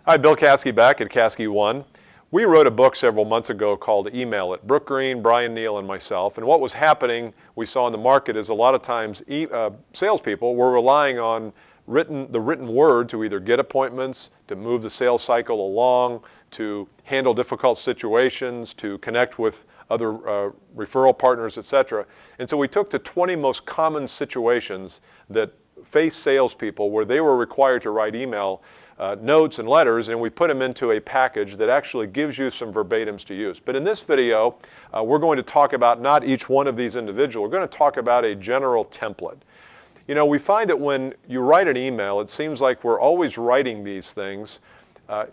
Hi, Bill Caskey back at Caskey One. We wrote a book several months ago called Email It. Brooke Green, Brian Neal, and myself. And what was happening, we saw in the market, is a lot of times salespeople were relying on the written word to either get appointments, to move the sales cycle along, to handle difficult situations, to connect with other referral partners, etc. And so we took the 20 most common situations that face salespeople where they were required to write email notes and letters, and we put them into a package that actually gives you some verbatims to use. But in this video, we're going to talk about not each one of these individual. We're going to talk about a general template. You know, we find that when you write an email, it seems like we're always writing these things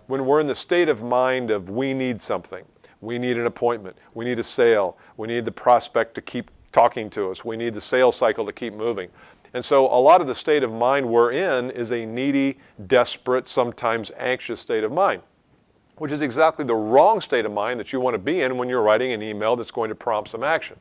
when we're in the state of mind of we need something. We need an appointment. We need a sale. We need the prospect to keep talking to us. We need the sales cycle to keep moving. And so a lot of the state of mind we're in is a needy, desperate, sometimes anxious state of mind, which is exactly the wrong state of mind that you want to be in when you're writing an email that's going to prompt some action.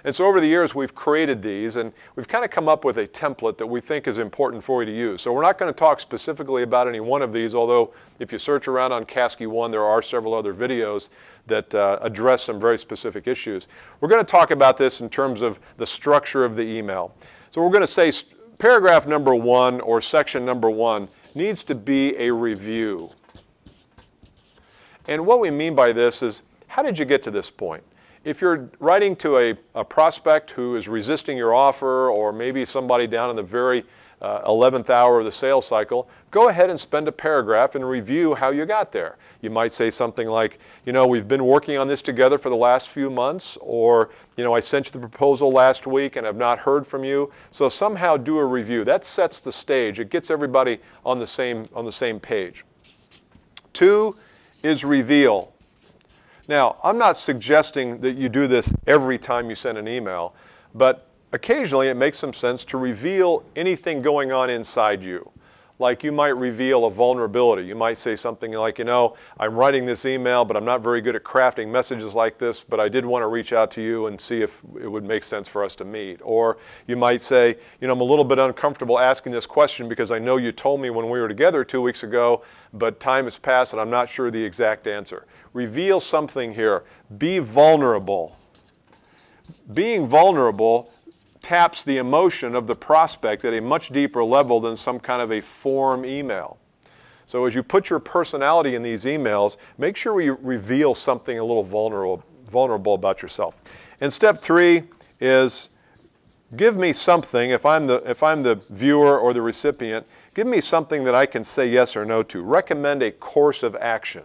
And so over the years, we've created these, and we've kind of come up with a template that we think is important for you to use. So we're not going to talk specifically about any one of these, although if you search around on Caskey One, there are several other videos that address some very specific issues. We're going to talk about this in terms of the structure of the email. So we're going to say paragraph number 1 or section number 1 needs to be a review. And what we mean by this is, how did you get to this point? If you're writing to a prospect who is resisting your offer, or maybe somebody down in the very 11th hour of the sales cycle, go ahead and spend a paragraph and review how you got there. You might say something like, you know, we've been working on this together for the last few months, or, you know, I sent you the proposal last week and I've not heard from you. So somehow do a review. That sets the stage. It gets everybody on the same page. 2 is reveal. Now, I'm not suggesting that you do this every time you send an email, but occasionally it makes some sense to reveal anything going on inside you. Like you might reveal a vulnerability. You might say something like, you know, I'm writing this email, but I'm not very good at crafting messages like this, but I did want to reach out to you and see if it would make sense for us to meet. Or you might say, you know, I'm a little bit uncomfortable asking this question because I know you told me when we were together 2 weeks ago, but time has passed and I'm not sure the exact answer. Reveal something here. Be vulnerable. Being vulnerable taps the emotion of the prospect at a much deeper level than some kind of a form email. So as you put your personality in these emails, make sure you reveal something a little vulnerable about yourself. And step 3 is give me something, if I'm the viewer or the recipient, give me something that I can say yes or no to. Recommend a course of action.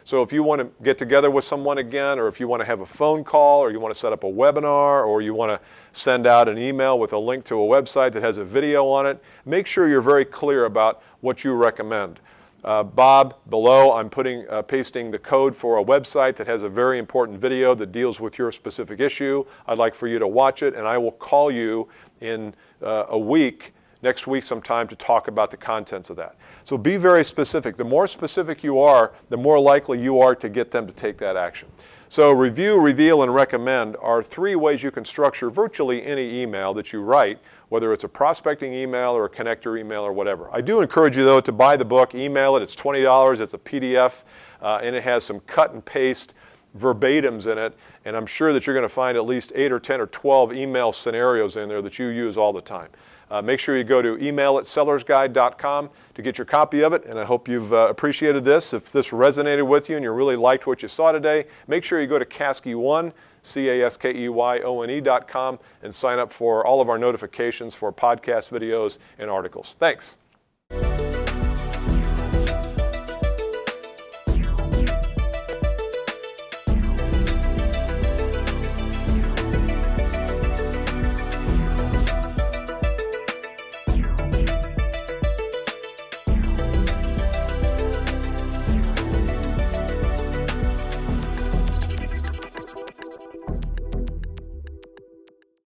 So if you want to get together with someone again, or if you want to have a phone call, or you want to set up a webinar, or you want to send out an email with a link to a website that has a video on it, make sure you're very clear about what you recommend. Bob, below I'm pasting the code for a website that has a very important video that deals with your specific issue. I'd like for you to watch it, and I will call you in a week, next week sometime, to talk about the contents of that. So be very specific. The more specific you are, the more likely you are to get them to take that action. So review, reveal, and recommend are 3 ways you can structure virtually any email that you write, whether it's a prospecting email or a connector email or whatever. I do encourage you, though, to buy the book, Email It. It's $20. It's a PDF, and it has some cut and paste verbatims in it, and I'm sure that you're going to find at least 8 or 10 or 12 email scenarios in there that you use all the time. Make sure you go to emailitsellersguide.com to get your copy of it, and I hope you've appreciated this. If this resonated with you and you really liked what you saw today, make sure you go to Caskey One, CASKEYONE.com, and sign up for all of our notifications for podcast videos and articles. Thanks.